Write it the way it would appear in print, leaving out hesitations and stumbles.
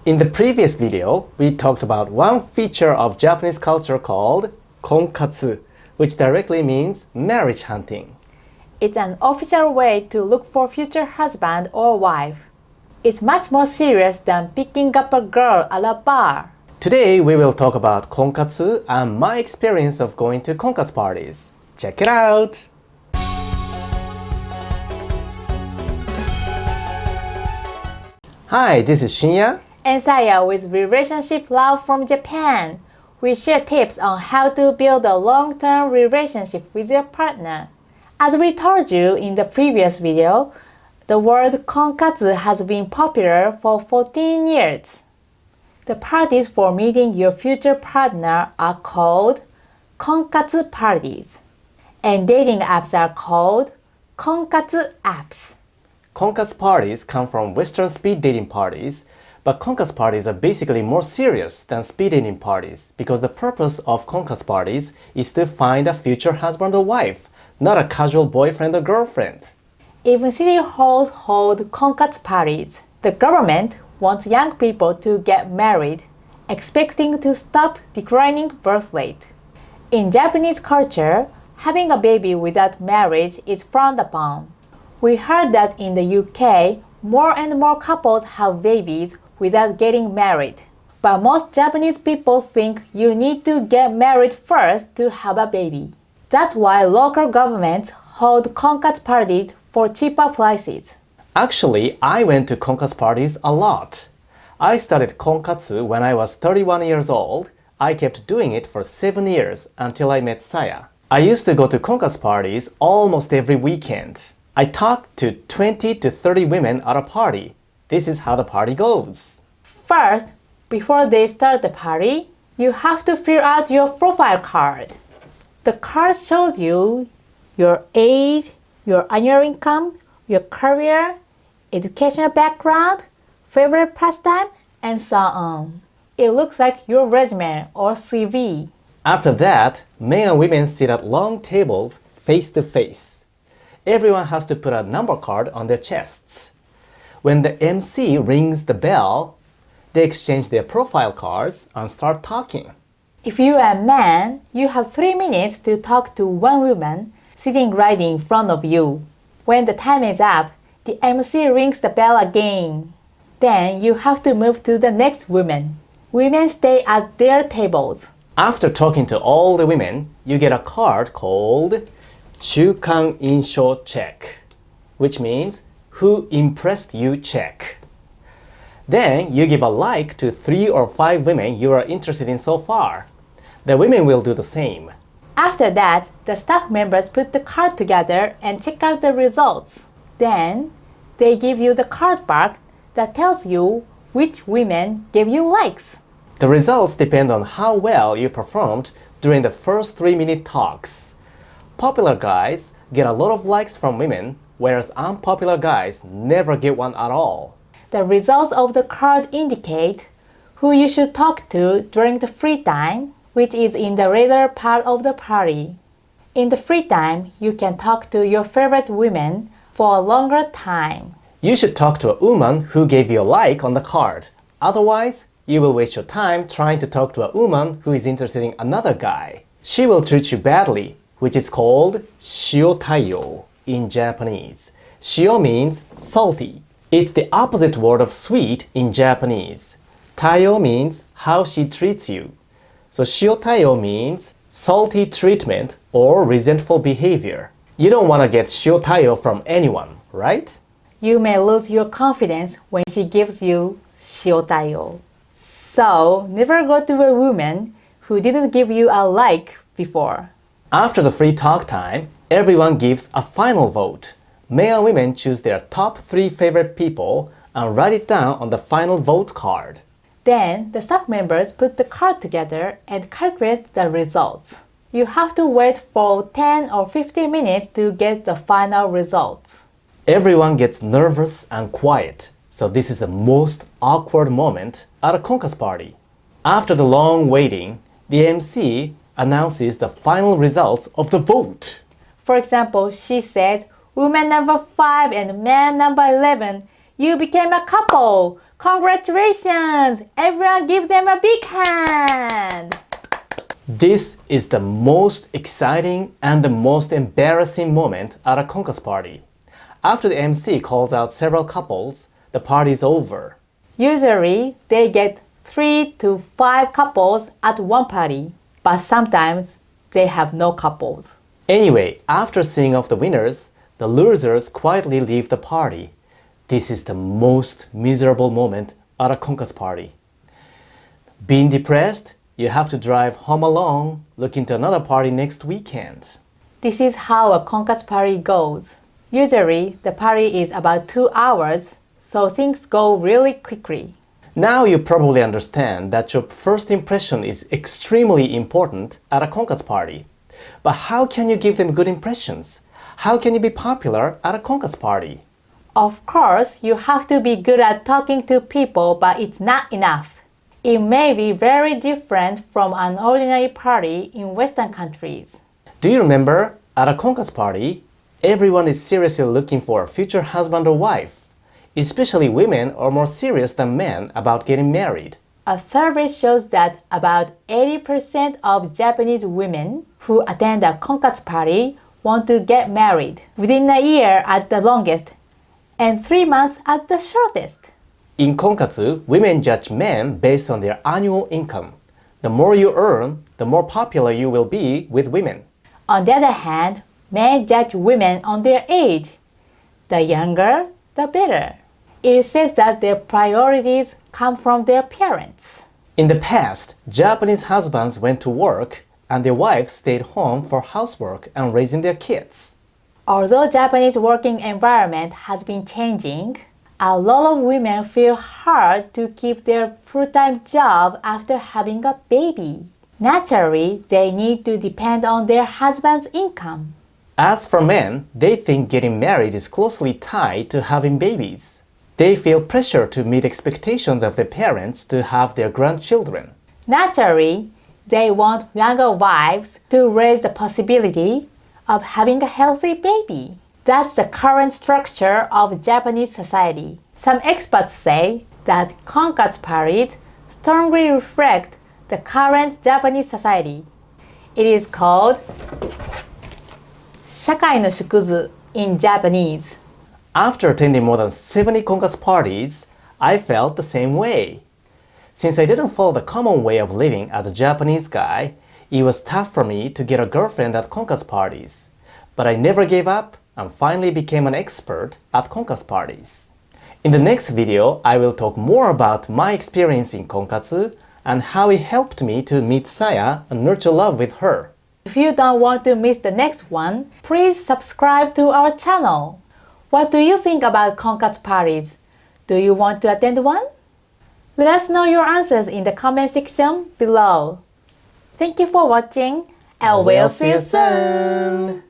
In the previous video, we talked about one feature of Japanese culture called Konkatsu, which directly means marriage hunting. It's an official way to look for future husband or wife. It's much more serious than picking up a girl at a bar. Today, we will talk about Konkatsu and my experience of going to Konkatsu parties. Check it out! Hi, this is Shinya And Saya with Relationship Love from Japan. We share tips on how to build a long-term relationship with your partner. As we told you in the previous video, the word Konkatsu has been popular for 14 years. The parties for meeting your future partner are called Konkatsu Parties, and dating apps are called Konkatsu apps. Konkatsu parties come from Western speed dating parties, but Konkatsu parties are basically more serious than speed dating parties because the purpose of Konkatsu parties is to find a future husband or wife, not a casual boyfriend or girlfriend. Even city halls hold Konkatsu parties. The government wants young people to get married, expecting to stop declining birth rate. In Japanese culture, having a baby without marriage is frowned upon. We heard that in the UK, more and more couples have babies without getting married. But most Japanese people think you need to get married first to have a baby. That's why local governments hold Konkatsu parties for cheaper prices. Actually, I went to Konkatsu parties a lot. I started Konkatsu when I was 31 years old. I kept doing it for 7 years until I met Saya. I used to go to Konkatsu parties almost every weekend. I talked to 20 to 30 women at a party. This is how the party goes. First, before they start the party, you have to fill out your profile card. The card shows you your age, your annual income, your career, educational background, favorite pastime, and so on. It looks like your resume or CV. After that, men and women sit at long tables face to face. Everyone has to put a number card on their chests. When the MC rings the bell, they exchange their profile cards and start talking. If you are a man, you have 3 minutes to talk to one woman sitting right in front of you. When the time is up, the MC rings the bell again. Then you have to move to the next woman. Women stay at their tables. After talking to all the women, you get a card called 中間印象 check, which means who impressed you check. Then you give a like to 3 or 5 women you are interested in so far. The women will do the same. After that, the staff members put the card together and check out the results. Then, they give you the card back that tells you which women gave you likes. The results depend on how well you performed during the first 3-minute talks. Popular guys get a lot of likes from women, whereas unpopular guys never get one at all. The results of the card indicate who you should talk to during the free time, which is in the later part of the party. In the free time, you can talk to your favorite women for a longer time. You should talk to a woman who gave you a like on the card. Otherwise, you will waste your time trying to talk to a woman who is interested in another guy. She will treat you badly, which is called 塩対応 in Japanese. 塩 means salty. It's the opposite word of sweet in Japanese. 対応 means how she treats you. So 塩対応 means salty treatment or resentful behavior. You don't want to get 塩対応 from anyone, right? You may lose your confidence when she gives you 塩対応. So, never go to a woman who didn't give you a like before. After the free talk time, everyone gives a final vote. Men and women choose their top 3 favorite people and write it down on the final vote card. Then, the staff members put the card together and calculate the results. You have to wait for 10 or 15 minutes to get the final results. Everyone gets nervous and quiet, so this is the most awkward moment at a Konkatsu party. After the long waiting, the MC announces the final results of the vote. For example, she said, woman number 5 and man number 11, you became a couple. Congratulations! Everyone give them a big hand! This is the most exciting and the most embarrassing moment at a Konkatsu party. After the MC calls out several couples, the party is over. Usually, they get 3 to 5 couples at one party, but sometimes they have no couples. Anyway, after seeing off the winners, the losers quietly leave the party. This is the most miserable moment at a Konkatsu party. Being depressed, you have to drive home alone, looking to another party next weekend. This is how a Konkatsu party goes. Usually, the party is about 2 hours, so things go really quickly. Now you probably understand that your first impression is extremely important at a Konkatsu party. But how can you give them good impressions? How can you be popular at a Konkatsu party? Of course, you have to be good at talking to people, but it's not enough. It may be very different from an ordinary party in Western countries. Do you remember, at a Konkatsu party, everyone is seriously looking for a future husband or wife. Especially women are more serious than men about getting married. A survey shows that about 80% of Japanese women who attend a Konkatsu party want to get married within a year at the longest and 3 months at the shortest. In Konkatsu, women judge men based on their annual income. The more you earn, the more popular you will be with women. On the other hand, men judge women on their age. The younger, the better. It says that their priorities come from their parents. In the past, Japanese husbands went to work and their wives stayed home for housework and raising their kids. Although Japanese working environment has been changing, a lot of women feel hard to keep their full-time job after having a baby. Naturally, they need to depend on their husband's income. As for men, they think getting married is closely tied to having babies. They feel pressure to meet expectations of their parents to have their grandchildren. Naturally, they want younger wives to raise the possibility of having a healthy baby. That's the current structure of Japanese society. Some experts say that Konkatsu parties strongly reflect the current Japanese society. It is called 社会の縮図 in Japanese. After attending more than 70 Konkatsu parties, I felt the same way. Since I didn't follow the common way of living as a Japanese guy, it was tough for me to get a girlfriend at Konkatsu parties. But I never gave up and finally became an expert at Konkatsu parties. In the next video, I will talk more about my experience in Konkatsu and how it helped me to meet Saya and nurture love with her. If you don't want to miss the next one, please subscribe to our channel. What do you think about Konkatsu parties? Do you want to attend one? Let us know your answers in the comment section below. Thank you for watching, and we'll see you soon!